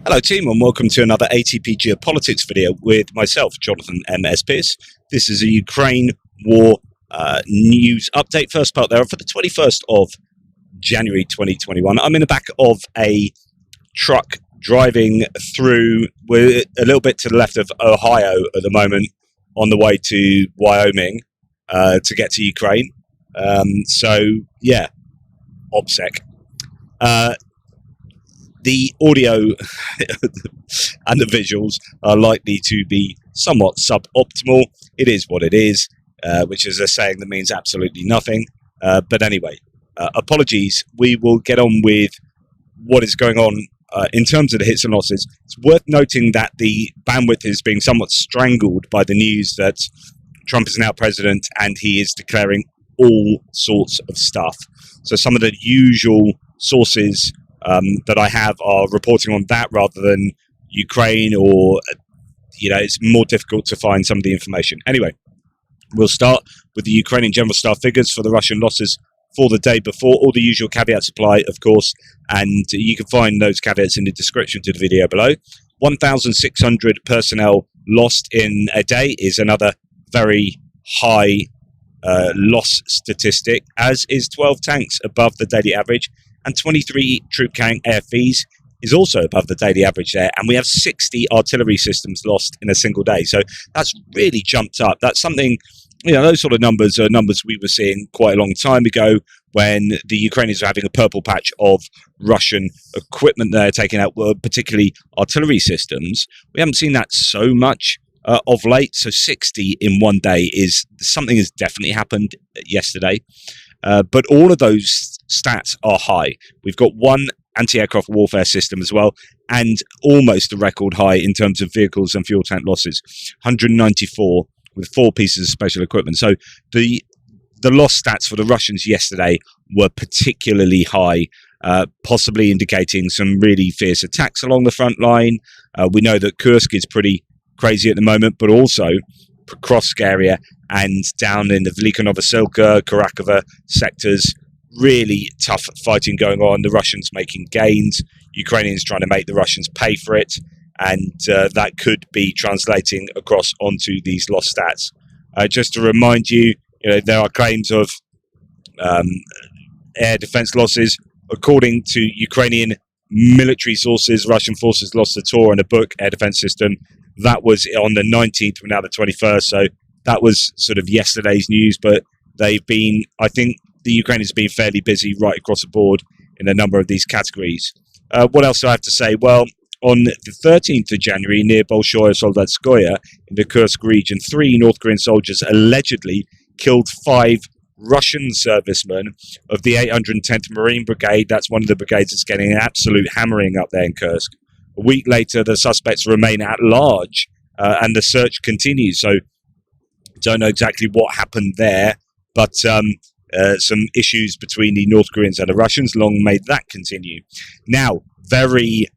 Hello team and welcome to another ATP Geopolitics video with myself, Jonathan MS Pearce. This is a Ukraine war news update, first part there for the 21st of January 2021. I'm in the back of a truck driving through, we're a little bit to the left of Ohio at the moment, on the way to Wyoming to get to Ukraine. OPSEC. The audio and the visuals are likely to be somewhat suboptimal. It is what it is, which is a saying that means absolutely nothing. But anyway, apologies. We will get on with what is going on in terms of the hits and losses. It's worth noting that the bandwidth is being somewhat strangled by the news that Trump is now president and he is declaring all sorts of stuff. So some of the usual sources that I have are reporting on that rather than Ukraine, or it's more difficult to find some of the information. Anyway, we'll start with the Ukrainian general staff figures for the Russian losses for the day before. All the usual caveats apply, of course, and you can find those caveats in the description to the video below. 1,600 personnel lost in a day is another very high loss statistic, as is 12 tanks above the daily average, and 23 troop carrying AFVs is also above the daily average there, and we have 60 artillery systems lost in a single day. So that's really jumped up. That's something, those sort of numbers are numbers we were seeing quite a long time ago when the Ukrainians were having a purple patch of Russian equipment they're taking out, particularly artillery systems. We haven't seen that so much of late. So 60 in one day is something that's definitely happened yesterday. But all of those stats are high. We've got one anti-aircraft warfare system as well, and almost a record high in terms of vehicles and fuel tank losses, 194 with 4 pieces of special equipment. So the loss stats for the Russians yesterday were particularly high, possibly indicating some really fierce attacks along the front line. We know that Kursk is pretty crazy at the moment, but also Pokrovsk area and down in the Velika Novoselka, Karakovo sectors, really tough fighting going on. The Russians making gains, Ukrainians trying to make the Russians pay for it, and that could be translating across onto these loss stats. Just to remind you, there are claims of air defense losses. According to Ukrainian military sources, Russian forces lost the Tor and a Buk air defense system. That was on the 19th, we're now the 21st, so that was sort of yesterday's news, but they've been, I think the Ukrainians have been fairly busy right across the board in a number of these categories. What else do I have to say? Well, on the 13th of January, near Bolshoye Soldatskoye in the Kursk region, 3 North Korean soldiers allegedly killed 5 Russian servicemen of the 810th Marine Brigade. That's one of the brigades that's getting an absolute hammering up there in Kursk. A week later, the suspects remain at large, and the search continues. So, don't know exactly what happened there, but some issues between the North Koreans and the Russians. Long may that continue. Now, very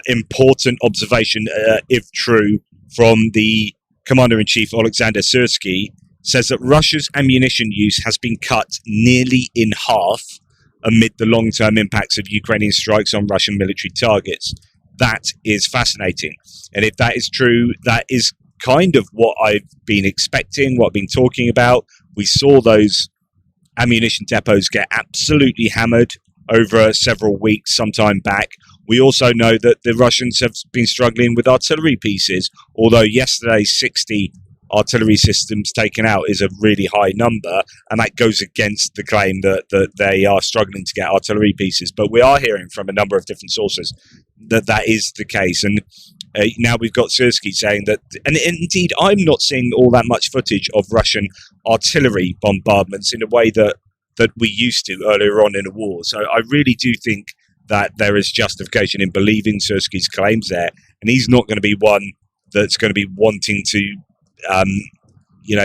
important observation, if true, from the Commander-in-Chief, Alexander Syrsky, says that Russia's ammunition use has been cut nearly in half amid the long-term impacts of Ukrainian strikes on Russian military targets. That is fascinating. And if that is true, that is kind of what I've been expecting, what I've been talking about. We saw those ammunition depots get absolutely hammered over several weeks sometime back. We also know that the Russians have been struggling with artillery pieces, although yesterday 60 artillery systems taken out is a really high number, and that goes against the claim that they are struggling to get artillery pieces. But we are hearing from a number of different sources that is the case, and now we've got Syrsky saying that, and indeed I'm not seeing all that much footage of Russian artillery bombardments in a way that we used to earlier on in the war. So I really do think that there is justification in believing Syrsky's claims there, and he's not going to be one that's going to be wanting to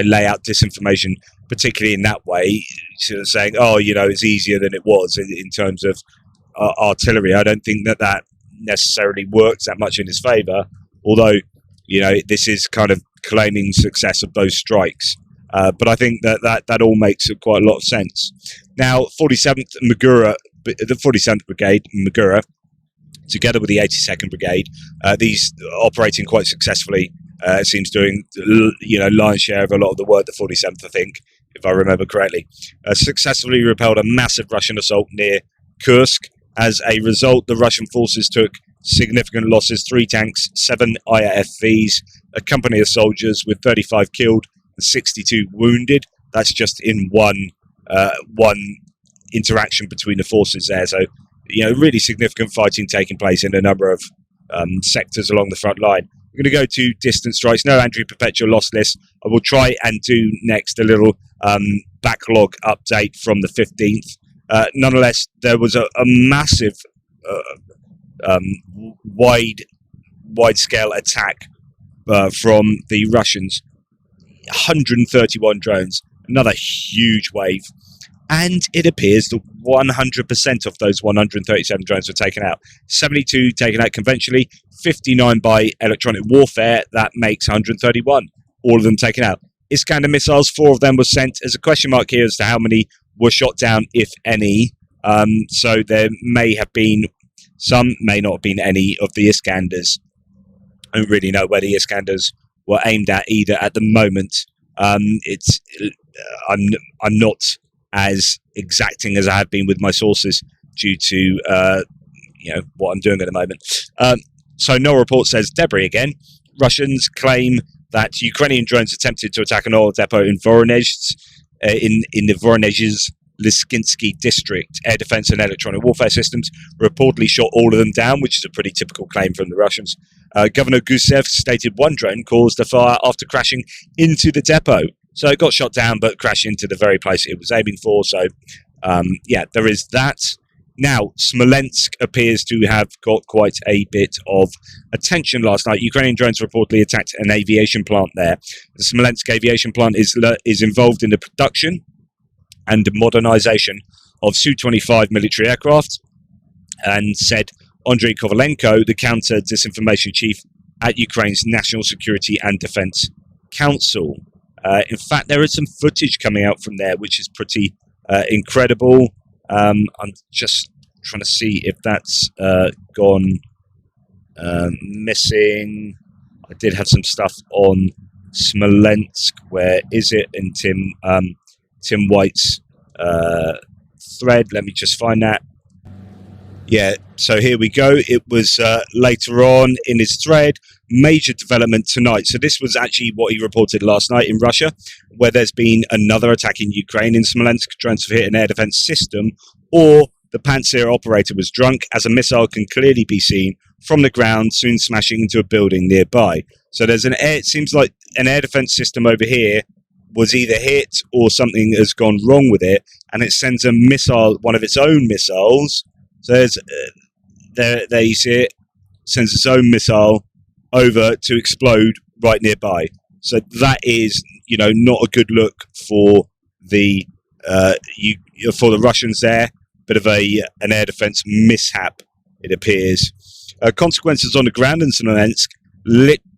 lay out disinformation, particularly in that way, sort of saying, it's easier than it was in terms of artillery. I don't think that necessarily works that much in his favor, although, this is kind of claiming success of those strikes. But I think that all makes quite a lot of sense. Now, 47th Magura, the 47th Brigade, Magura, together with the 82nd Brigade. These operating quite successfully. It seems doing, lion's share of a lot of the work. The 47th, I think, if I remember correctly, successfully repelled a massive Russian assault near Kursk. As a result, the Russian forces took significant losses: 3 tanks, 7 IFVs, a company of soldiers, with 35 killed and 62 wounded. That's just in one interaction between the forces there. So, really significant fighting taking place in a number of sectors along the front line. We're going to go to distance strikes. No Andrew Perpetual loss list. I will try and do next a little backlog update from the 15th. Nonetheless, there was a massive wide-scale attack from the Russians. 131 drones, another huge wave. And it appears that 100% of those 137 drones were taken out. 72 taken out conventionally, 59 by electronic warfare. That makes 131. All of them taken out. Iskander missiles, 4 of them were sent. There's a question mark here as to how many were shot down, if any. So there may have been some, may not have been any of the Iskanders. I don't really know where the Iskanders were aimed at either at the moment. I'm not as exacting as I have been with my sources due to what I'm doing at the moment. So Null report says debris again. Russians claim that Ukrainian drones attempted to attack an oil depot in Voronezh, in the Voronezh's Liskinsky district. Air defense and electronic warfare systems reportedly shot all of them down, which is a pretty typical claim from the Russians. Governor Gusev stated one drone caused a fire after crashing into the depot. So it got shot down, but crashed into the very place it was aiming for. So, there is that. Now, Smolensk appears to have got quite a bit of attention last night. Ukrainian drones reportedly attacked an aviation plant there. The Smolensk aviation plant is involved in the production and modernization of Su-25 military aircraft, and said Andrei Kovalenko, the counter-disinformation chief at Ukraine's National Security and Defense Council. In fact, there is some footage coming out from there, which is pretty incredible. I'm just trying to see if that's gone missing. I did have some stuff on Smolensk. Where is it in Tim White's thread? Let me just find that. Yeah, so here we go. It was later on in his thread. Major development tonight. So this was actually what he reported last night in Russia, where there's been another attack in Ukraine. In Smolensk, drones have hit an air defense system, or the Pantsir operator was drunk, as a missile can clearly be seen from the ground, soon smashing into a building nearby. So there's it seems like an air defense system over here was either hit or something has gone wrong with it, and it sends a missile, one of its own missiles. So there's, there you see it, sends its own missile over to explode right nearby. So that is, not a good look for the Russians there. Bit of an air defense mishap, it appears. Consequences on the ground in Smolensk.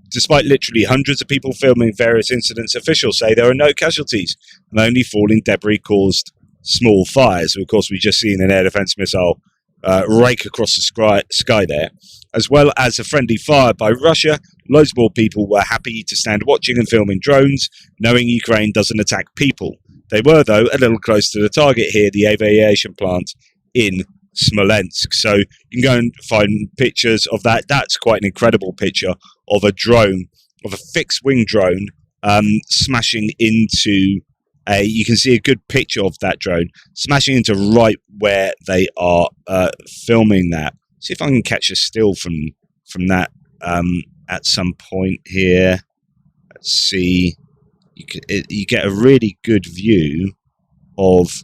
Despite literally hundreds of people filming various incidents, officials say there are no casualties, and only falling debris caused small fires. Of course, we've just seen an air defense missile rake across the sky there, as well as a friendly fire by Russia. Loads more people were happy to stand watching and filming drones, knowing Ukraine doesn't attack people. They were, though, a little close to the target here, the aviation plant in Smolensk. So you can go and find pictures of that. That's quite an incredible picture of a drone, of a fixed-wing drone, smashing into you can see a good picture of that drone smashing into right where they are filming that. See if I can catch a still from that at some point here. Let's see. You get a really good view of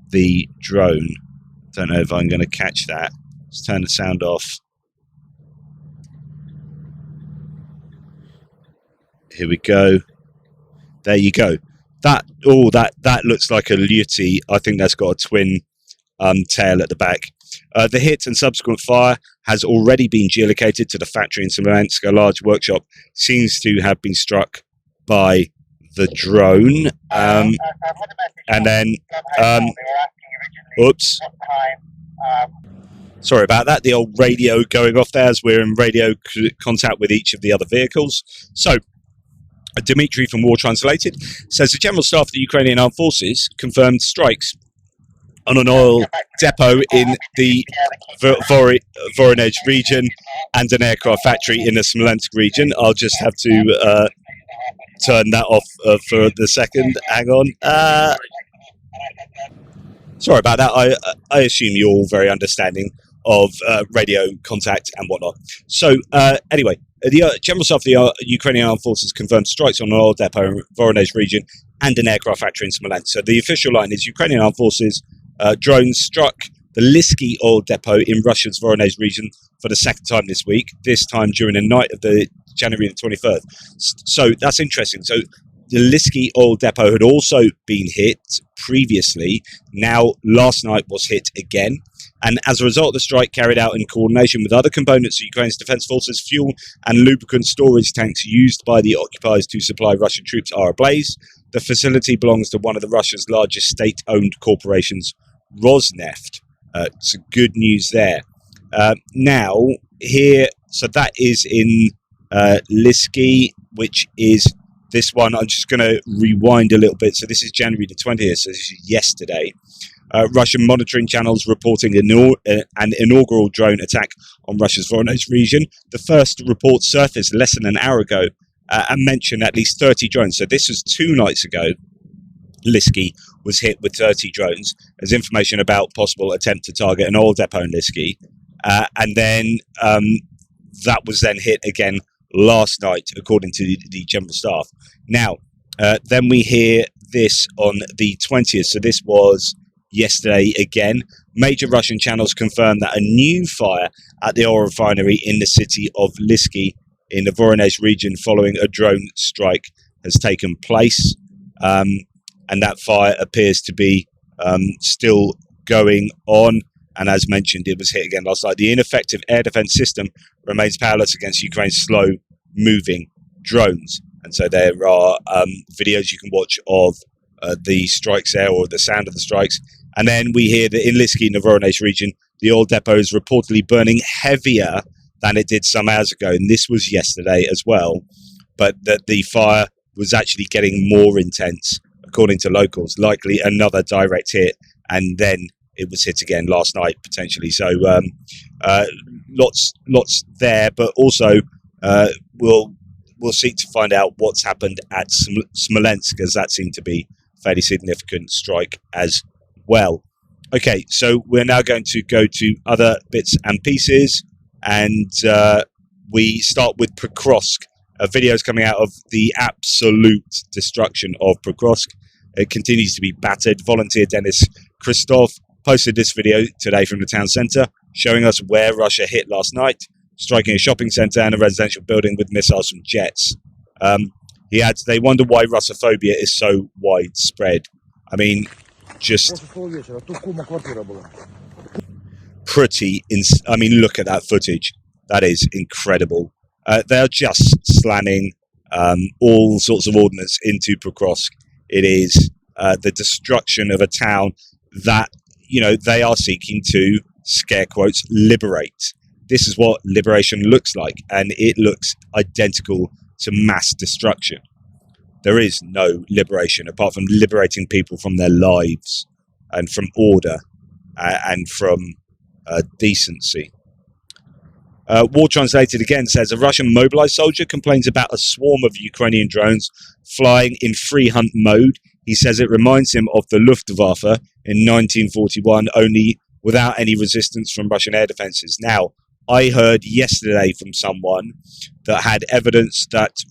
the drone. Don't know if I'm going to catch that. Let's turn the sound off. Here we go. There you go. That looks like a Liski. I think that's got a twin tail at the back. The hit and subsequent fire has already been geolocated to the factory in Smolensk. A large workshop seems to have been struck by the drone. And then, oops. Sorry about that. The old radio going off there as we're in radio contact with each of the other vehicles. So, Dmitry from War Translated says the General Staff of the Ukrainian Armed Forces confirmed strikes on an oil depot in the Voronezh region and an aircraft factory in the Smolensk region. I'll just have to turn that off for the second. Hang on. Sorry about that. I assume you're all very understanding of radio contact and whatnot. So anyway, the General Staff of the Ukrainian Armed Forces confirmed strikes on an oil depot in Voronezh region and an aircraft factory in Smolensk. So the official line is Ukrainian Armed Forces drones struck the Liski oil depot in Russia's Voronezh region for the second time this week, this time during the night of the January the 23rd. So that's interesting. So the Liski oil depot had also been hit previously. Now, last night was hit again. And as a result of the strike carried out in coordination with other components of Ukraine's defense forces, fuel and lubricant storage tanks used by the occupiers to supply Russian troops are ablaze. The facility belongs to one of Russia's largest state-owned corporations, Rosneft. So good news there. Now, here, so that is in Liski, which is this one. I'm just going to rewind a little bit. So this is January the 20th, so this is yesterday. Russian monitoring channels reporting an inaugural drone attack on Russia's Voronezh region. The first report surfaced less than an hour ago and mentioned at least 30 drones. So this was 2 nights ago. Liski was hit with 30 drones as information about possible attempt to target an oil depot in Liski. And then that was then hit again last night, according to the General Staff. Now, then we hear this on the 20th. So this was yesterday again. Major Russian channels confirmed that a new fire at the oil refinery in the city of Liski in the Voronezh region following a drone strike has taken place. And that fire appears to be still going on. And as mentioned, it was hit again last night. The ineffective air defense system remains powerless against Ukraine's slow-moving drones. And so there are videos you can watch of the strikes there, or the sound of the strikes. And then we hear that in Liski, in the Voronezh region, the oil depot is reportedly burning heavier than it did some hours ago. And this was yesterday as well. But that the fire was actually getting more intense, according to locals. Likely another direct hit. And then it was hit again last night, potentially. So lots there. But also, we'll seek to find out what's happened at Smolensk, as that seemed to be a fairly significant strike as well. Okay, so we're now going to go to other bits and pieces, and we start with Pokrovsk. Videos coming out of the absolute destruction of Pokrovsk. It continues to be battered. Volunteer Dennis Christoph posted this video today from the town centre, showing us where Russia hit last night, striking a shopping centre and a residential building with missiles from jets. He adds, they wonder why Russophobia is so widespread. I mean, just I mean, look at that footage. That is incredible. They're just slamming all sorts of ordnance into Pokrovsk. It is the destruction of a town that, you know, they are seeking to, scare quotes, liberate. This is what liberation looks like, and it looks identical to mass destruction. There is no liberation apart from liberating people from their lives and from order and from decency. War Translated again says a Russian mobilized soldier complains about a swarm of Ukrainian drones flying in free hunt mode. He says it reminds him of the Luftwaffe in 1941, only without any resistance from Russian air defenses. Now, I heard yesterday from someone that had evidence that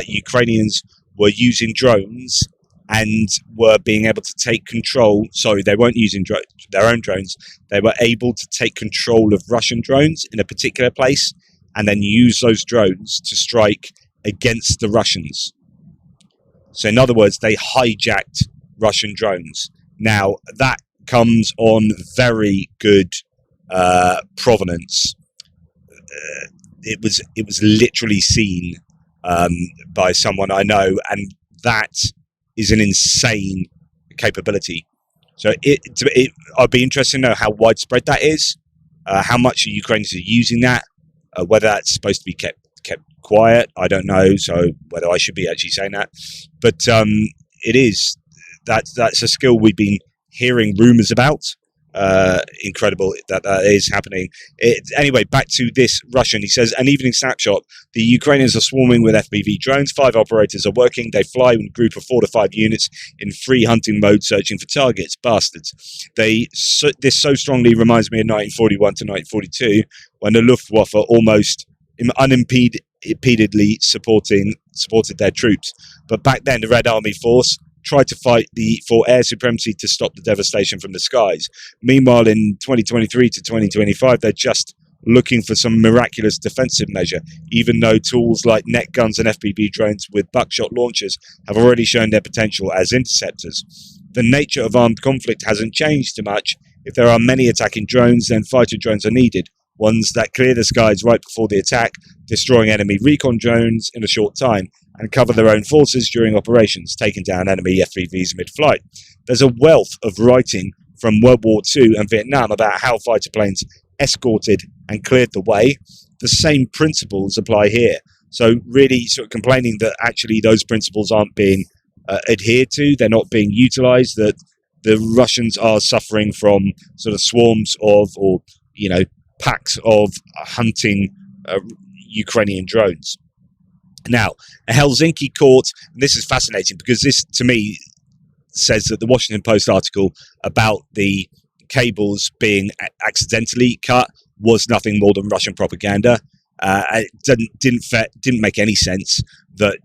Ukrainians were using drones and were being able to take control. Sorry, they weren't using their own drones. They were able to take control of Russian drones in a particular place and then use those drones to strike against the Russians. So in other words, they hijacked Russian drones. Now, that comes on very good provenance. It was literally seen by someone I know, and that is an insane capability. So I'd be interested to know how widespread that is. How much are Ukrainians using that? Whether that's supposed to be kept quiet, I don't know. So whether I should be actually saying that, but it is that's a skill we've been hearing rumors about. Incredible that is happening. Anyway, back to this Russian. He says, an evening snapshot. The Ukrainians are swarming with FPV drones. 5 operators are working. They fly in a group of 4 to 5 units in free hunting mode, searching for targets. Bastards. This so strongly reminds me of 1941 to 1942, when the Luftwaffe almost unimpededly supported their troops. But back then, the Red Army force tried to fight for air supremacy to stop the devastation from the skies. Meanwhile, in 2023 to 2025, they're just looking for some miraculous defensive measure, even though tools like net guns and FPV drones with buckshot launchers have already shown their potential as interceptors. The nature of armed conflict hasn't changed too much. If there are many attacking drones, then fighter drones are needed. Ones that clear the skies right before the attack, destroying enemy recon drones in a short time, and cover their own forces during operations, taking down enemy FPVs mid-flight. There's a wealth of writing from World War II and Vietnam about how fighter planes escorted and cleared the way. The same principles apply here. So really sort of complaining that actually those principles aren't being adhered to, they're not being utilized, that the Russians are suffering from sort of swarms of, or, you know, packs of hunting Ukrainian drones. Now, a Helsinki court, and this is fascinating because this, to me, says that the Washington Post article about the cables being accidentally cut was nothing more than Russian propaganda. It didn't make any sense that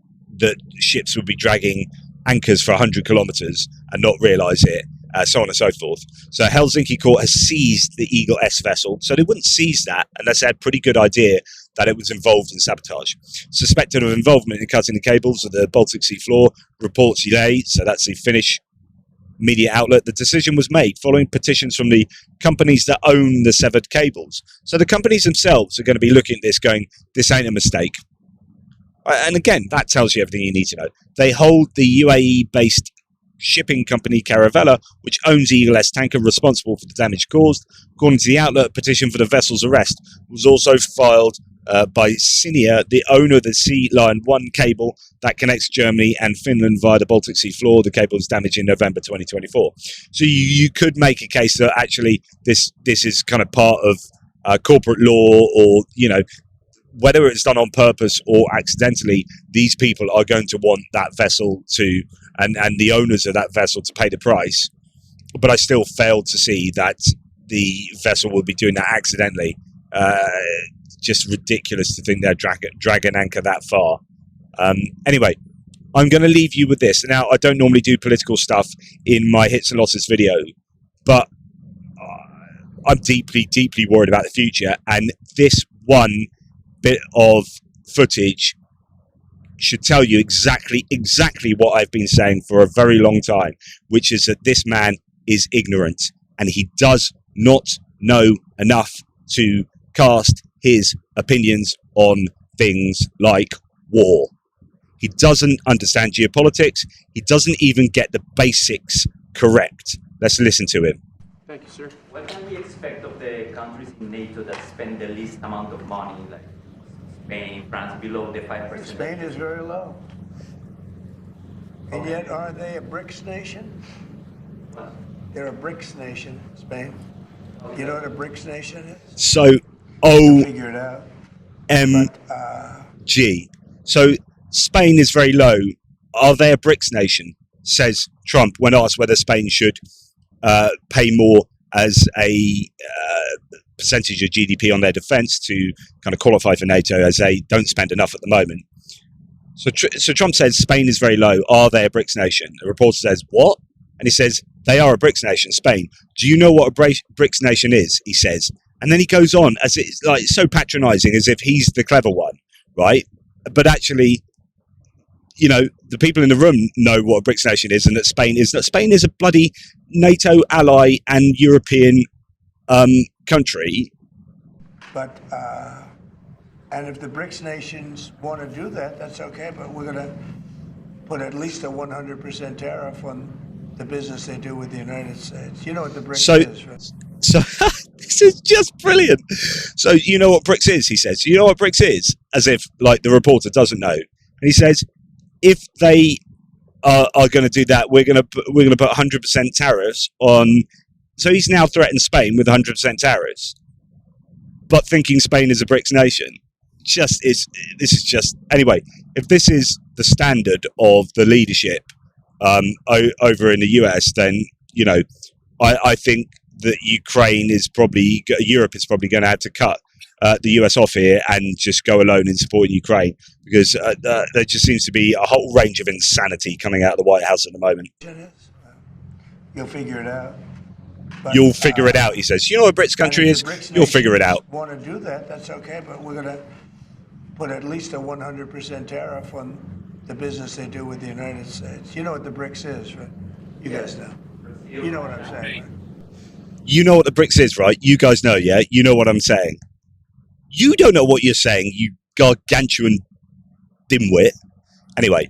ships would be dragging anchors for 100 kilometers and not realize it, so on and so forth. So Helsinki court has seized the Eagle S vessel. So they wouldn't seize that unless they had a pretty good idea that it was involved in sabotage. Suspected of involvement in cutting the cables of the Baltic Sea floor, reports today, so that's the Finnish media outlet, the decision was made following petitions from the companies that own the severed cables. So the companies themselves are going to be looking at this going, this ain't a mistake. And again, that tells you everything you need to know. They hold the UAE-based shipping company Caravella, which owns the Eagle S tanker, responsible for the damage caused. According to the outlet, a petition for the vessel's arrest was also filed by Cinia, the owner of the Sea Lion 1 cable that connects Germany and Finland via the Baltic Sea floor. The cable was damaged in November 2024. So you could make a case that actually this is kind of part of corporate law, or, you know, whether it's done on purpose or accidentally, these people are going to want that vessel to, and the owners of that vessel to pay the price. But I still failed to see that the vessel would be doing that accidentally. Just ridiculous to think they're drag an anchor that far. Anyway, I'm going to leave you with this. Now, I don't normally do political stuff in my hits and losses video, but I'm deeply, deeply worried about the future. And this one bit of footage should tell you exactly what I've been saying for a very long time, which is that this man is ignorant and he does not know enough to cast his opinions on things like war. He doesn't understand geopolitics. He doesn't even get the basics correct. Let's listen to him. Thank you, sir. What can we expect of the countries in NATO that spend the least amount of money, like Spain, France, below the 5%? Spain is very low. And yet, are they a BRICS nation? What? They're a BRICS nation, Spain. You know what a BRICS nation is? So, Figure it out. OMG. So, Spain is very low. Are they a BRICS nation? Says Trump when asked whether Spain should pay more as a percentage of GDP on their defense to kind of qualify for NATO, as they don't spend enough at the moment. So Trump says Spain is very low. Are they a BRICS nation? The reporter says, what? And he says, they are a BRICS nation, Spain. Do you know what a BRICS nation is? He says. And then he goes on, as it's like so patronizing, as if he's the clever one, right? But actually, you know, the people in the room know what a BRICS nation is, and that Spain is a bloody NATO ally and European country. But, and if the BRICS nations want to do that, that's okay, but we're going to put at least a 100% tariff on the business they do with the United States. You know what the BRICS is, right? So this is just brilliant. So you know what BRICS is? He says. You know what BRICS is? As if like the reporter doesn't know. And he says, if they are going to do that, we're going to put 100% tariffs on. So he's now threatened Spain with 100% tariffs, but thinking Spain is a BRICS nation. This is just anyway. If this is the standard of the leadership over in the US, then I think that Europe is probably going to have to cut the US off here and just go alone in supporting Ukraine, because there just seems to be a whole range of insanity coming out of the White House at the moment. You'll figure it out. But, You'll figure it out, he says. You know what a BRICS country is? You'll figure it out. Want to do that? That's okay, but we're going to put at least a 100% tariff on the business they do with the United States. You know what the BRICS is, right? You guys know. You know what I'm saying, right? You know what the BRICS is, right? You guys know, yeah? You know what I'm saying. You don't know what you're saying, you gargantuan dimwit. Anyway,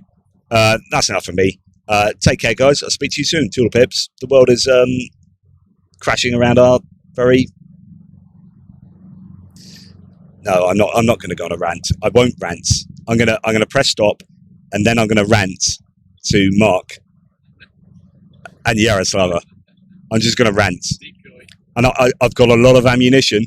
that's enough for me. Take care, guys. I'll speak to you soon. Toodle pips. The world is crashing around our very... No, I'm not going to go on a rant. I won't rant. I'm gonna press stop, and then I'm going to rant to Mark and Yaroslava. I'm just going to rant. And I've got a lot of ammunition.